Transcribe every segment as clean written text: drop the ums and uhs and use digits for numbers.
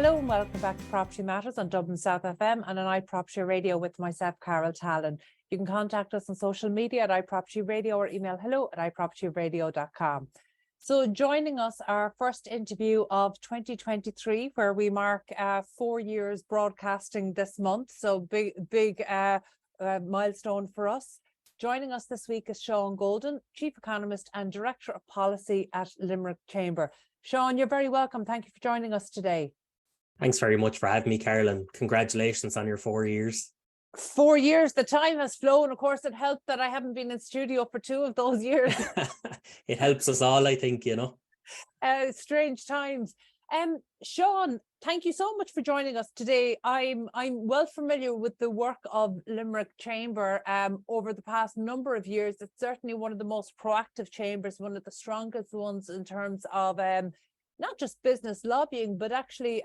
Hello and welcome back to Property Matters on Dublin South FM and on iPropertyRadio with myself, Carol Tallon. You can contact us on social media at iPropertyRadio or email hello@iPropertyRadio.com. So joining us, our first interview of 2023, where we mark 4 years broadcasting this month. So big milestone for us. Joining us this week is Sean Golden, Chief Economist and Director of Policy at Limerick Chamber. Sean, you're very welcome. Thank you for joining us today. Thanks very much for having me, Carol, and congratulations on your 4 years. 4 years, the time has flown. Of course, it helped that I haven't been in studio for 2 of those years. It helps us all, I think, Strange times. Sean, thank you so much for joining us today. I'm well familiar with the work of Limerick Chamber over the past number of years. It's certainly one of the most proactive chambers, one of the strongest ones in terms of not just business lobbying, but actually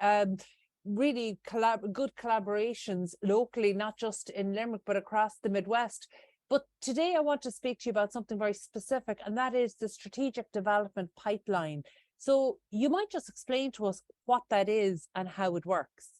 really good collaborations locally, not just in Limerick, but across the Midwest. But today I want to speak to you about something very specific, and that is the strategic development pipeline. So you might just explain to us what that is and how it works.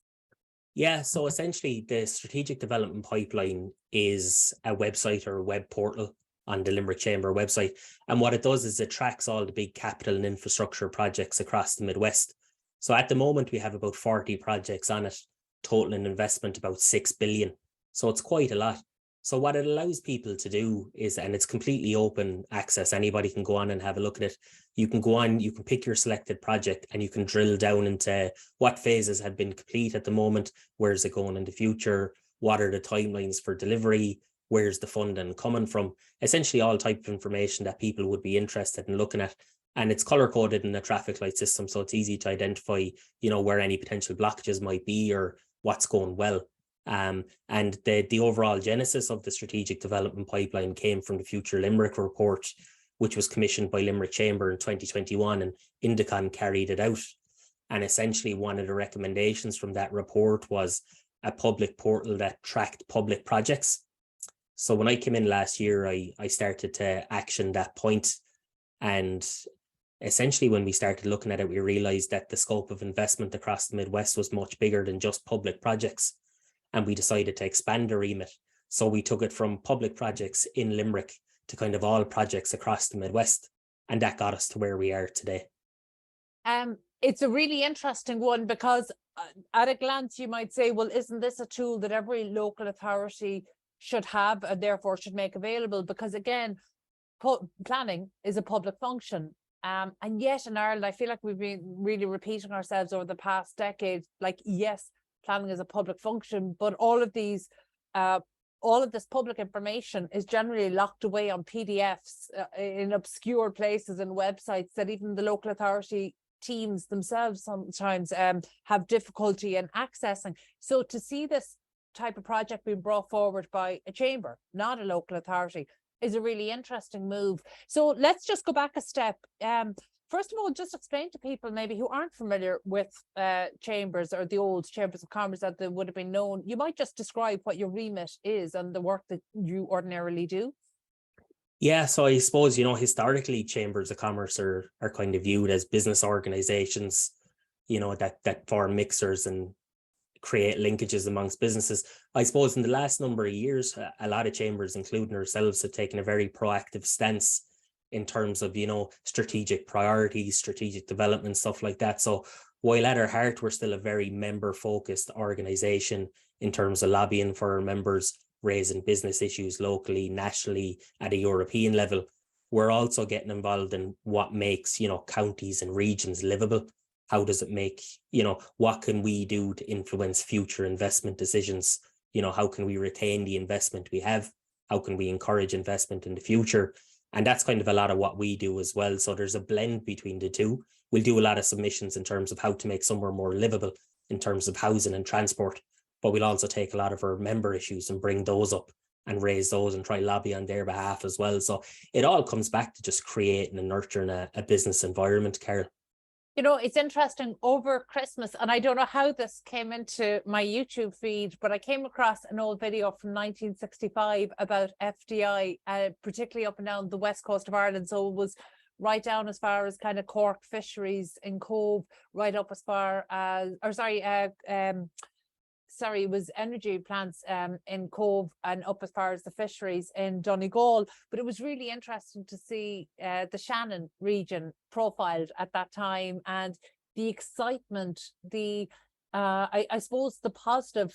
Yeah, so essentially the strategic development pipeline is a website or a web portal on the Limerick Chamber website. And what it does is it tracks all the big capital and infrastructure projects across the Midwest. So at the moment, we have about 40 projects on it, total in investment about 6 billion. So it's quite a lot. So what it allows people to do is, and it's completely open access, anybody can go on and have a look at it. You can go on, you can pick your selected project and you can drill down into what phases have been complete at the moment, where's it going in the future, what are the timelines for delivery, where's the funding coming from, essentially all type of information that people would be interested in looking at. And it's color coded in the traffic light system, so it's easy to identify, where any potential blockages might be or what's going well. And the overall genesis of the strategic development pipeline came from the Future Limerick report, which was commissioned by Limerick Chamber in 2021, and Indicon carried it out. And essentially one of the recommendations from that report was a public portal that tracked public projects. So when I came in last year, I started to action that point. And essentially when we started looking at it, we realized that the scope of investment across the Midwest was much bigger than just public projects. And we decided to expand the remit. So we took it from public projects in Limerick to kind of all projects across the Midwest. And that got us to where we are today. It's a really interesting one because at a glance, you might say, well, isn't this a tool that every local authority should have and therefore should make available? Because again, planning is a public function. And yet in Ireland, I feel like we've been really repeating ourselves over the past decade. Like, yes, planning is a public function, but all of this public information is generally locked away on PDFs in obscure places and websites that even the local authority teams themselves sometimes have difficulty in accessing. So to see this type of project being brought forward by a chamber, not a local authority, is a really interesting move. So let's just go back a step. First of all, just explain to people maybe who aren't familiar with chambers or the old chambers of commerce that they would have been known. You might just describe what your remit is and the work that you ordinarily do. Yeah, so I suppose, historically chambers of commerce are kind of viewed as business organizations, that form mixers and create linkages amongst businesses. I suppose in the last number of years, a lot of chambers, including ourselves, have taken a very proactive stance in terms of, strategic priorities, strategic development, stuff like that. So while at our heart, we're still a very member-focused organization in terms of lobbying for our members, raising business issues locally, nationally, at a European level, we're also getting involved in what makes, counties and regions livable. How does it make, what can we do to influence future investment decisions? How can we retain the investment we have? How can we encourage investment in the future? And that's kind of a lot of what we do as well. So there's a blend between the two. We'll do a lot of submissions in terms of how to make somewhere more livable in terms of housing and transport, but we'll also take a lot of our member issues and bring those up and raise those and try lobby on their behalf as well. So it all comes back to just creating and nurturing a business environment, Carol. It's interesting over Christmas, and I don't know how this came into my YouTube feed, but I came across an old video from 1965 about FDI, particularly up and down the west coast of Ireland. So it was right down as far as kind of Cork fisheries in Cove, right up as far as, it was energy plants in Cove and up as far as the fisheries in Donegal. But it was really interesting to see the Shannon region profiled at that time, and the excitement, I suppose the positive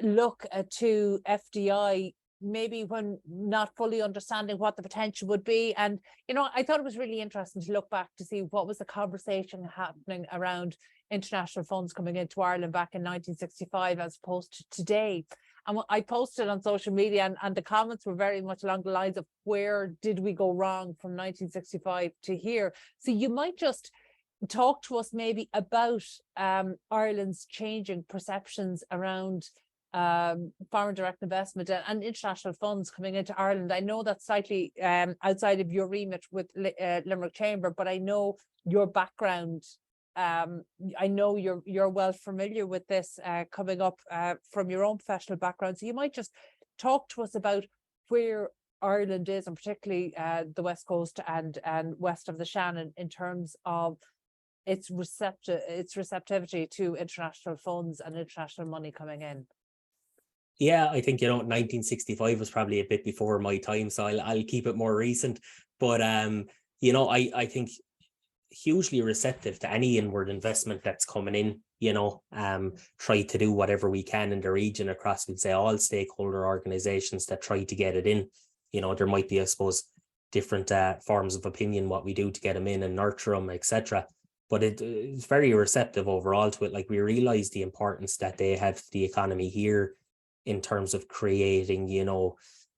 look to FDI, maybe when not fully understanding what the potential would be. And, I thought it was really interesting to look back to see what was the conversation happening around international funds coming into Ireland back in 1965 as opposed to today. And I posted on social media, and the comments were very much along the lines of, where did we go wrong from 1965 to here? So you might just talk to us maybe about Ireland's changing perceptions around foreign direct investment and international funds coming into Ireland. I know that's slightly outside of your remit with Limerick Chamber, but I know your background. I know you're well familiar with this coming up from your own professional background. So you might just talk to us about where Ireland is, and particularly the West Coast and west of the Shannon, in terms of its receptivity to international funds and international money coming in. Yeah, I think 1965 was probably a bit before my time, so I'll keep it more recent. But I think hugely receptive to any inward investment that's coming in. Try to do whatever we can in the region across, we'd say, all stakeholder organizations that try to get it in. There might be, I suppose, different forms of opinion what we do to get them in and nurture them, etc. But it's very receptive overall to it. Like, we realize the importance that they have to the economy here in terms of creating,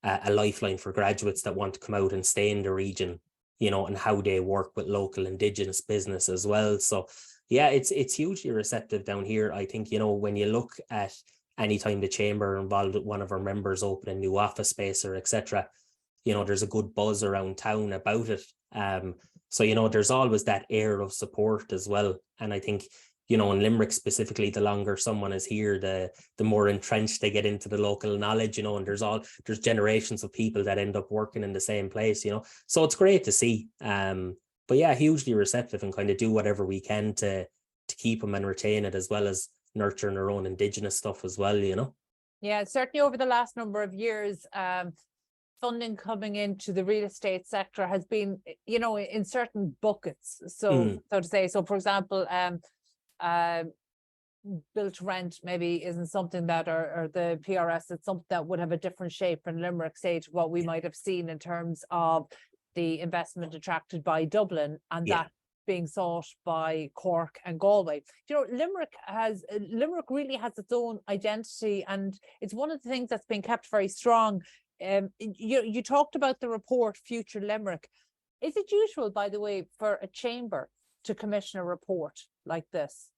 a lifeline for graduates that want to come out and stay in the region, and how they work with local Indigenous business as well. So yeah, it's hugely receptive down here. I think, when you look at any time the chamber involved with one of our members opening new office space or etc., there's a good buzz around town about it. So, there's always that air of support as well. And I think, in Limerick specifically, the longer someone is here, the more entrenched they get into the local knowledge, and there's generations of people that end up working in the same place, so it's great to see. But yeah, hugely receptive, and kind of do whatever we can to keep them and retain it, as well as nurturing our own Indigenous stuff as well, Yeah, certainly over the last number of years, funding coming into the real estate sector has been, in certain buckets. So to say, so for example, built to rent maybe isn't something that, or the PRS, it's something that would have a different shape in Limerick, say, to what we might have seen in terms of the investment attracted by Dublin, and that being sought by Cork and Galway. Limerick really has its own identity, and it's one of the things that's been kept very strong. You talked about the report Future Limerick. Is it usual, by the way, for a chamber to commission a report like this?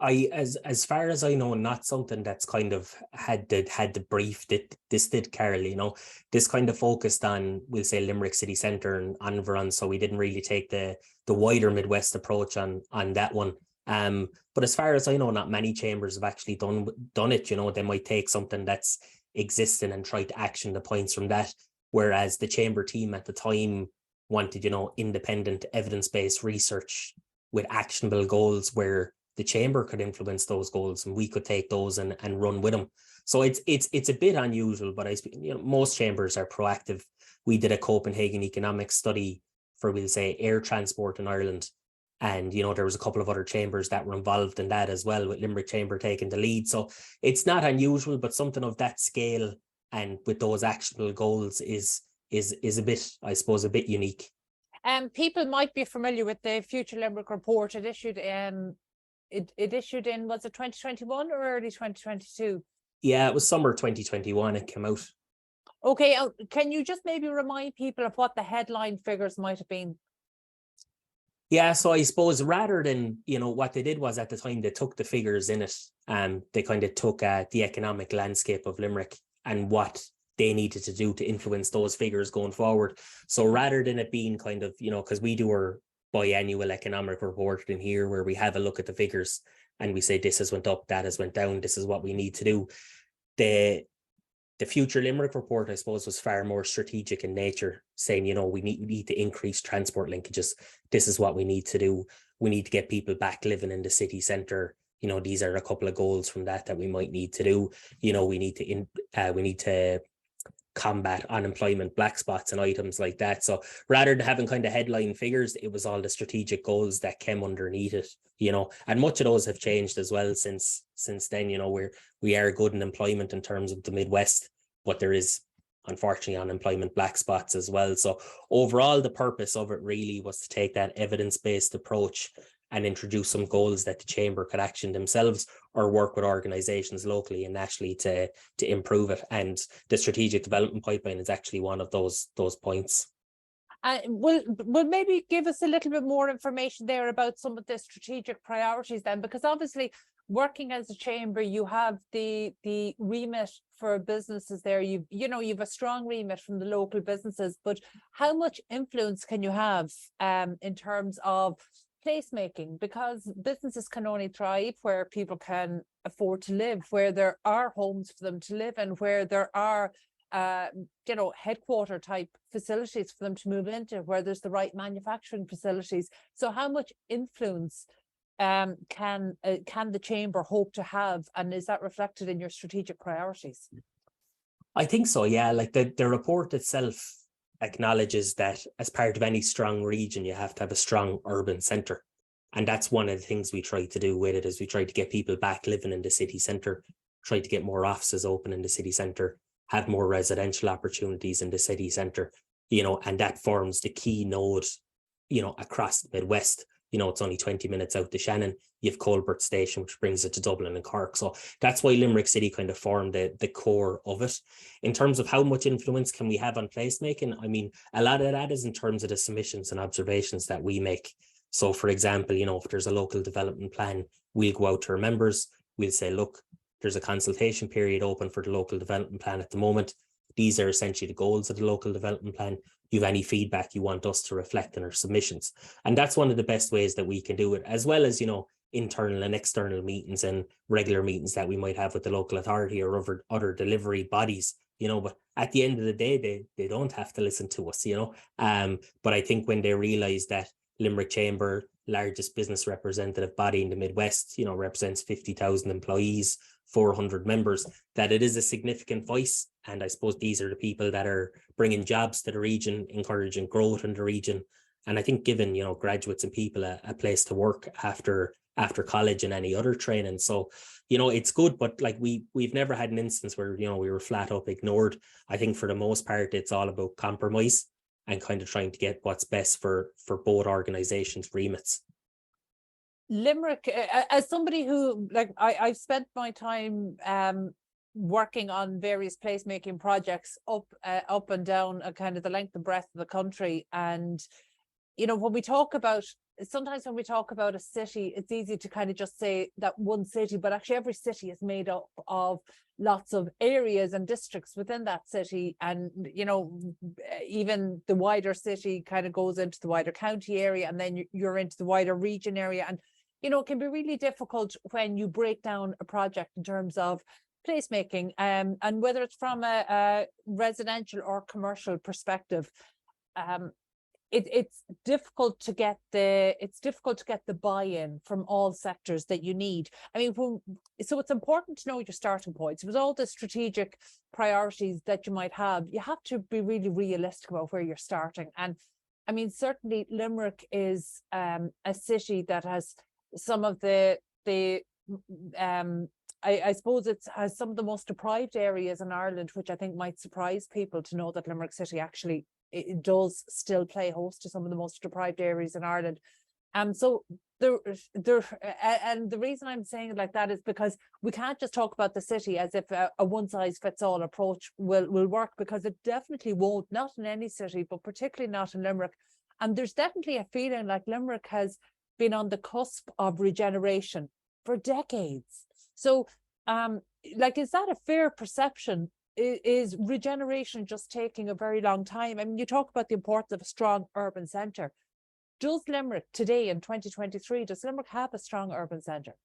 As far as I know, not something that's kind of had the brief that this did, Carol. This kind of focused on, we'll say, Limerick city centre and environ, so we didn't really take the wider Midwest approach on that one. But as far as I know, not many chambers have actually done it. They might take something that's existing and try to action the points from that, whereas the chamber team at the time wanted, independent evidence-based research with actionable goals, where the chamber could influence those goals and we could take those and run with them. So it's a bit unusual, but most chambers are proactive. We did a Copenhagen economics study for, we'll say, air transport in Ireland, and there was a couple of other chambers that were involved in that as well, with Limerick Chamber taking the lead. So it's not unusual, but something of that scale and with those actionable goals is a bit, I suppose, a bit unique. People might be familiar with the Future Limerick report. It issued in, was it 2021 or early 2022? Yeah, it was summer 2021 it came out. Okay, can you just maybe remind people of what the headline figures might have been? Yeah, so I suppose rather than, what they did was, at the time, they took the figures in it, and they kind of took the economic landscape of Limerick and what they needed to do to influence those figures going forward. So rather than it being kind of, because we do our biannual economic report in here, where we have a look at the figures and we say, this has went up, that has went down, this is what we need to do. They The Future Limerick report, I suppose, was far more strategic in nature, saying, we need to increase transport linkages. This is what we need to do. We need to get people back living in the city centre. These are a couple of goals from that we might need to do. We need to combat unemployment black spots and items like that. So rather than having kind of headline figures, it was all the strategic goals that came underneath it, and much of those have changed as well since then. We are good in employment in terms of the Midwest, but there is unfortunately unemployment black spots as well. So overall, the purpose of it really was to take that evidence-based approach and introduce some goals that the Chamber could action themselves or work with organisations locally and nationally to improve it. And the strategic development pipeline is actually one of those points. Will maybe give us a little bit more information there about some of the strategic priorities then, because obviously working as a chamber, you have the remit for businesses there. You've a strong remit from the local businesses, but how much influence can you have in terms of placemaking? Because businesses can only thrive where people can afford to live, where there are homes for them to live, and where there are headquarter type facilities for them to move into, where there's the right manufacturing facilities. So how much influence can the chamber hope to have, and is that reflected in your strategic priorities? I think so, yeah. Like the report itself acknowledges that as part of any strong region, you have to have a strong urban centre. And that's one of the things we try to do with it, is we try to get people back living in the city centre, try to get more offices open in the city centre, have more residential opportunities in the city centre, and that forms the key node, across the Midwest. It's only 20 minutes out to Shannon. You have Colbert Station, which brings it to Dublin and Cork. So that's why Limerick City kind of formed the core of it. In terms of how much influence can we have on placemaking, I mean, a lot of that is in terms of the submissions and observations that we make. So, for example, if there's a local development plan, we'll go out to our members. We'll say, look, there's a consultation period open for the local development plan at the moment. These are essentially the goals of the local development plan. You have any feedback you want us to reflect in our submissions. And that's one of the best ways that we can do it, as well as, internal and external meetings and regular meetings that we might have with the local authority or other delivery bodies, but at the end of the day, they don't have to listen to us, but I think when they realize that Limerick Chamber, largest business representative body in the Midwest, represents 50,000 employees, 400 members, that it is a significant voice. And I suppose these are the people that are bringing jobs to the region, encouraging growth in the region. And I think giving, graduates and people a place to work after college and any other training. So, it's good, but like we've never had an instance where, we were flat up ignored. I think for the most part, it's all about compromise and kind of trying to get what's best for both organizations' remits. Limerick, as somebody who, I've spent my time working on various placemaking projects up and down kind of the length and breadth of the country. And, when we talk about a city, it's easy to kind of just say that one city, but actually every city is made up of lots of areas and districts within that city. And, even the wider city kind of goes into the wider county area, and then you're into the wider region area. And, it can be really difficult when you break down a project in terms of placemaking, and whether it's from a residential or commercial perspective. It's difficult to get the buy-in from all sectors that you need. I mean, so it's important to know your starting points. With all the strategic priorities that you might have, you have to be really realistic about where you're starting. And I mean, certainly Limerick is a city that has some of I suppose it has some of the most deprived areas in Ireland, which I think might surprise people to know that Limerick City actually it does still play host to some of the most deprived areas in Ireland. So and the reason I'm saying it like that is because we can't just talk about the city as if a one-size-fits-all approach will work, because it definitely won't, not in any city, but particularly not in Limerick. And there's definitely a feeling like Limerick has been on the cusp of regeneration for decades. So, is that a fair perception? Is regeneration just taking a very long time? I mean, you talk about the importance of a strong urban centre. Does Limerick today in 2023, does Limerick have a strong urban centre?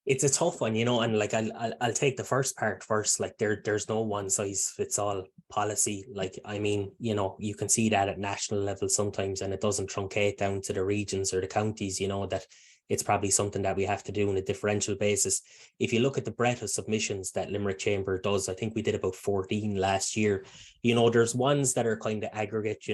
It's a tough one, and like I'll take the first part first. Like there's no one size fits all policy. Like, I mean, you can see that at national level sometimes, and it doesn't truncate down to the regions or the counties, that it's probably something that we have to do on a differential basis. If you look at the breadth of submissions that Limerick Chamber does, I think we did about 14 last year. There's ones that are kind of aggregate,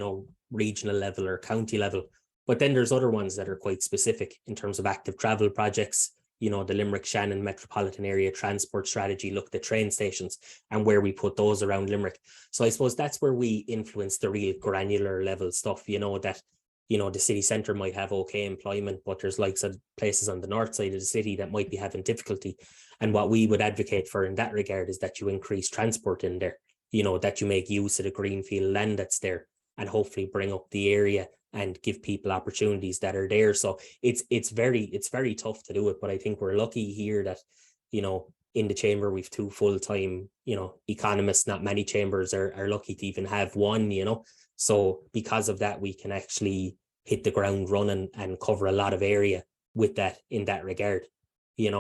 regional level or county level, but then there's other ones that are quite specific in terms of active travel projects. The Limerick Shannon Metropolitan Area Transport Strategy looked at train stations and where we put those around Limerick. So I suppose that's where we influence the real granular level stuff, that, the city centre might have okay employment, but there's likes of places on the north side of the city that might be having difficulty. And what we would advocate for in that regard is that you increase transport in there, that you make use of the greenfield land that's there and hopefully bring up the area and give people opportunities that are there. So it's very tough to do it, but I think we're lucky here that, in the chamber we've two full-time, economists. Not many chambers are lucky to even have one, So because of that, we can actually hit the ground running and cover a lot of area with that in that regard, in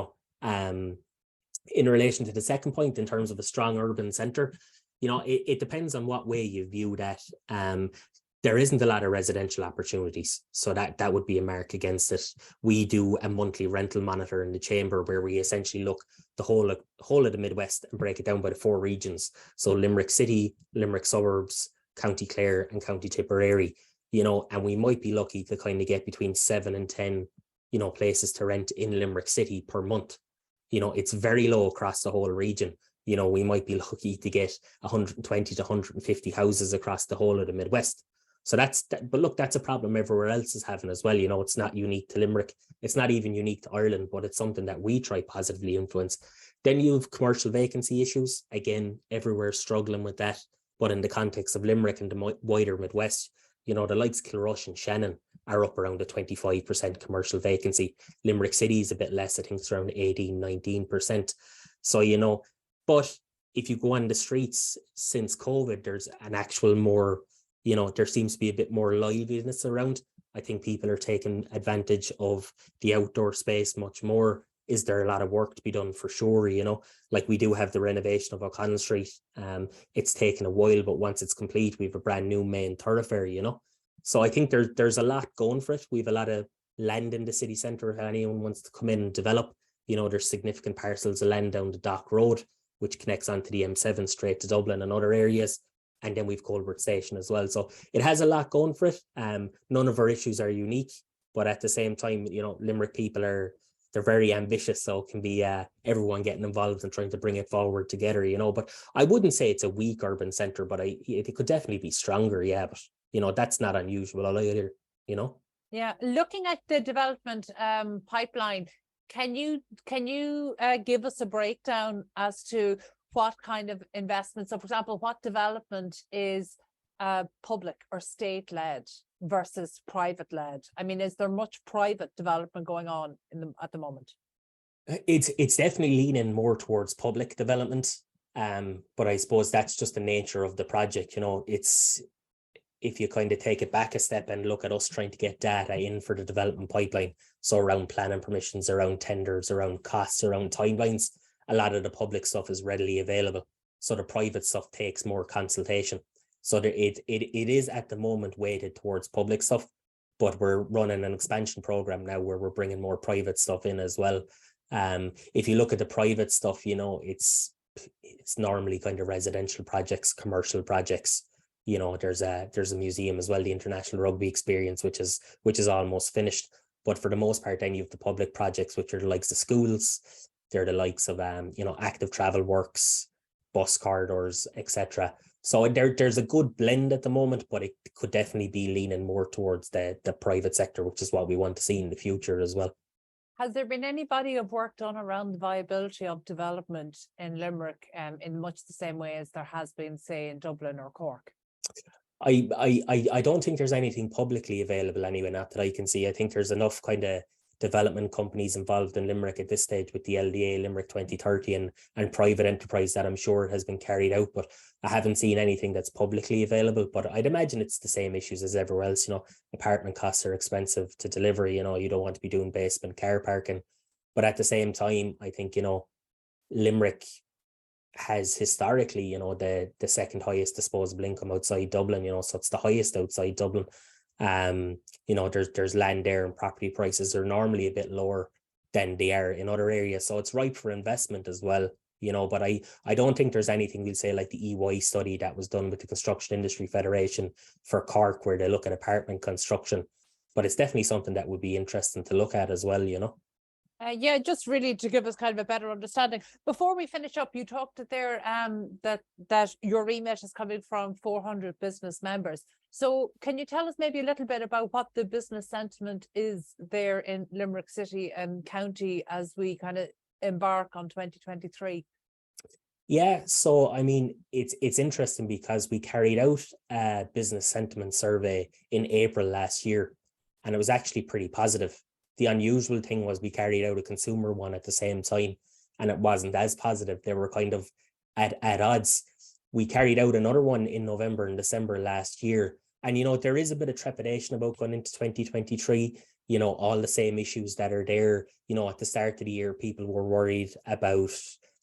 relation to the second point, in terms of a strong urban centre, it depends on what way you view that. There isn't a lot of residential opportunities, so that would be a mark against it. We do a monthly rental monitor in the chamber where we essentially look the whole of the Midwest and break it down by the 4 regions. So Limerick City, Limerick Suburbs, County Clare and County Tipperary, and we might be lucky to kind of get between 7 and 10, places to rent in Limerick City per month. It's very low across the whole region. We might be lucky to get 120 to 150 houses across the whole of the Midwest. So but look, that's a problem everywhere else is having as well. It's not unique to Limerick. It's not even unique to Ireland, but it's something that we try positively influence. Then you have commercial vacancy issues. Again, everywhere struggling with that. But in the context of Limerick and the wider Midwest, the likes of Kilrush and Shannon are up around a 25% commercial vacancy. Limerick City is a bit less. I think it's around 18, 19%. So, but if you go on the streets since COVID, there's an actual more, there seems to be a bit more liveliness around. I think people are taking advantage of the outdoor space much more. Is there a lot of work to be done? For sure, like we do have the renovation of O'Connell Street. It's taken a while, but once it's complete, we have a brand new main thoroughfare, So I think there's a lot going for it. We have a lot of land in the city centre if anyone wants to come in and develop. There's significant parcels of land down the Dock Road, which connects onto the M7 straight to Dublin and other areas. And then we've Colbert Station as well. So it has a lot going for it. None of our issues are unique, but at the same time, Limerick people they're very ambitious. So it can be everyone getting involved and trying to bring it forward together, But I wouldn't say it's a weak urban centre, but it could definitely be stronger. Yeah, but that's not unusual either, Yeah, looking at the development pipeline, can you give us a breakdown as to what kind of investment? So, for example, what development is public or state-led versus private-led? I mean, is there much private development going on at the moment? It's definitely leaning more towards public development, but I suppose that's just the nature of the project. It's, if you kind of take it back a step and look at us trying to get data in for the development pipeline, so around planning permissions, around tenders, around costs, around timelines, a lot of the public stuff is readily available. So the private stuff takes more consultation. So it is at the moment weighted towards public stuff, but we're running an expansion program now where we're bringing more private stuff in as well. If you look at the private stuff, it's normally kind of residential projects, commercial projects. There's a museum as well, the International Rugby Experience, which is almost finished. But for the most part, then you have the public projects, which are the likes of schools. They're the likes of active travel works, bus corridors, etc. So there's a good blend at the moment, but it could definitely be leaning more towards the private sector, which is what we want to see in the future as well. Has there been any body of work done around the viability of development in Limerick in much the same way as there has been, say, in Dublin or Cork? I don't think there's anything publicly available anyway, not that I can see. I think there's enough kind of development companies involved in Limerick at this stage with the LDA, Limerick 2030 and private enterprise that I'm sure has been carried out, but I haven't seen anything that's publicly available. But I'd imagine it's the same issues as everywhere else. Apartment costs are expensive to deliver. You don't want to be doing basement car parking. But at the same time, I think, Limerick has historically, the second highest disposable income outside Dublin, so it's the highest outside Dublin. There's land there, and property prices are normally a bit lower than they are in other areas. So it's ripe for investment as well, but I don't think there's anything we'll say like the EY study that was done with the Construction Industry Federation for Cork, where they look at apartment construction. But it's definitely something that would be interesting to look at as well, Yeah, just really to give us kind of a better understanding. Before we finish up, you talked there that your remit is coming from 400 business members. So can you tell us maybe a little bit about what the business sentiment is there in Limerick City and County as we kind of embark on 2023? Yeah, so I mean, it's interesting because we carried out a business sentiment survey in April last year, and it was actually pretty positive. The unusual thing was we carried out a consumer one at the same time, and it wasn't as positive. They were kind of at odds. We carried out another one in November and December last year. And, there is a bit of trepidation about going into 2023, all the same issues that are there. At the start of the year, people were worried about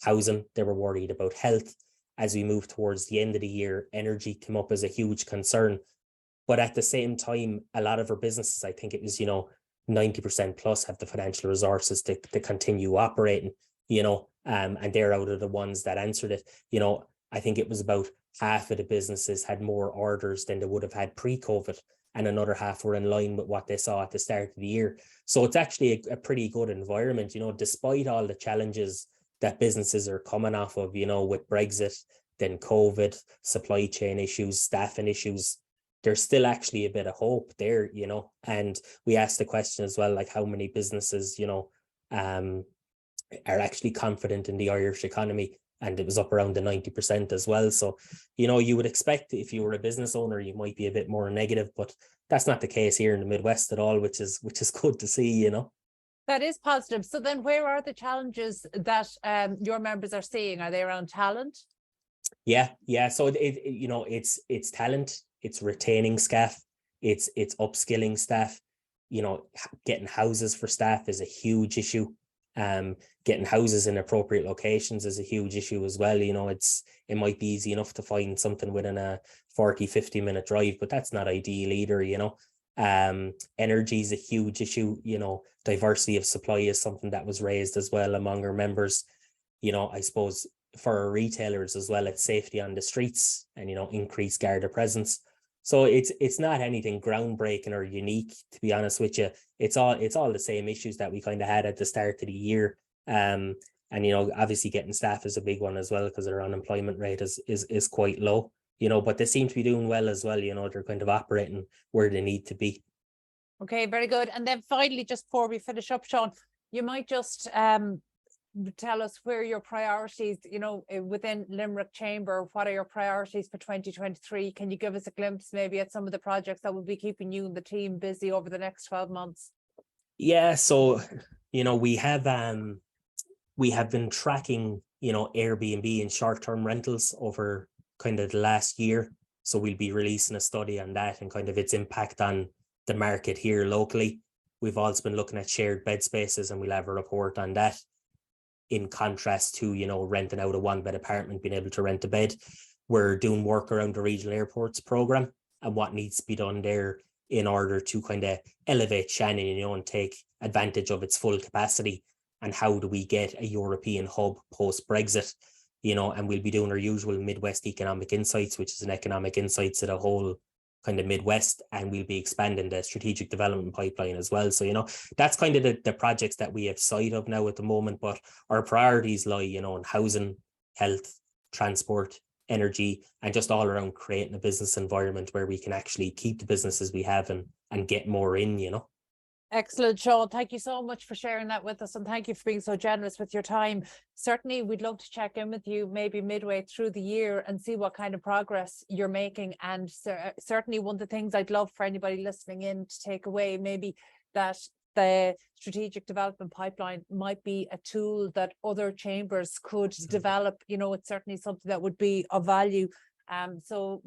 housing. They were worried about health. As we move towards the end of the year, energy came up as a huge concern. But at the same time, a lot of our businesses, I think it was, 90% plus have the financial resources to continue operating, and they're out of the ones that answered it. I think it was about half of the businesses had more orders than they would have had pre-COVID, and another half were in line with what they saw at the start of the year. So it's actually a pretty good environment, despite all the challenges that businesses are coming off of, with Brexit, then COVID, supply chain issues, staffing issues. There's still actually a bit of hope there, and we asked the question as well, like how many businesses, are actually confident in the Irish economy, and it was up around the 90% as well. So, you would expect if you were a business owner, you might be a bit more negative, but that's not the case here in the Midwest at all, which is good to see, That is positive. So then where are the challenges that your members are seeing? Are they around talent? Yeah. So it's talent. It's retaining staff, it's upskilling staff, getting houses for staff is a huge issue. Getting houses in appropriate locations is a huge issue as well. It might be easy enough to find something within a 40-50 minute drive, but that's not ideal either. Energy is a huge issue. Diversity of supply is something that was raised as well among our members. I suppose for our retailers as well, it's safety on the streets and increased Garda presence. So it's not anything groundbreaking or unique, to be honest with you. It's all the same issues that we kind of had at the start of the year. And obviously getting staff is a big one as well, because their unemployment rate is quite low. But they seem to be doing well as well. They're kind of operating where they need to be. Okay, very good. And then finally, just before we finish up, Sean, you might just tell us where your priorities, within Limerick Chamber, what are your priorities for 2023? Can you give us a glimpse maybe at some of the projects that will be keeping you and the team busy over the next 12 months? Yeah, so, we have been tracking, Airbnb and short-term rentals over kind of the last year. So we'll be releasing a study on that and kind of its impact on the market here locally. We've also been looking at shared bed spaces, and we'll have a report on that, in contrast to, renting out a one-bed apartment, being able to rent a bed. We're doing work around the regional airports program and what needs to be done there in order to kind of elevate Shannon, and take advantage of its full capacity. And how do we get a European hub post-Brexit? And we'll be doing our usual Midwest Economic Insights, which is an economic insights to the whole kind of Midwest, and we'll be expanding the strategic development pipeline as well. So, that's kind of the projects that we have sight of now at the moment, but our priorities lie, in housing, health, transport, energy, and just all around creating a business environment where we can actually keep the businesses we have and get more in. Excellent, Sean. Thank you so much for sharing that with us, and thank you for being so generous with your time. Certainly, we'd love to check in with you maybe midway through the year and see what kind of progress you're making. And certainly one of the things I'd love for anybody listening in to take away, maybe that the strategic development pipeline might be a tool that other chambers could develop. It's certainly something that would be of value. So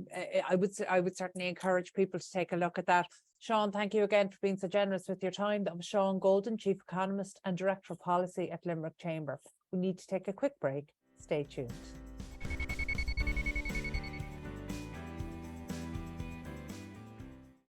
I would certainly encourage people to take a look at that. Sean, thank you again for being so generous with your time. That was Sean Golden, Chief Economist and Director of Policy at Limerick Chamber. We need to take a quick break. Stay tuned.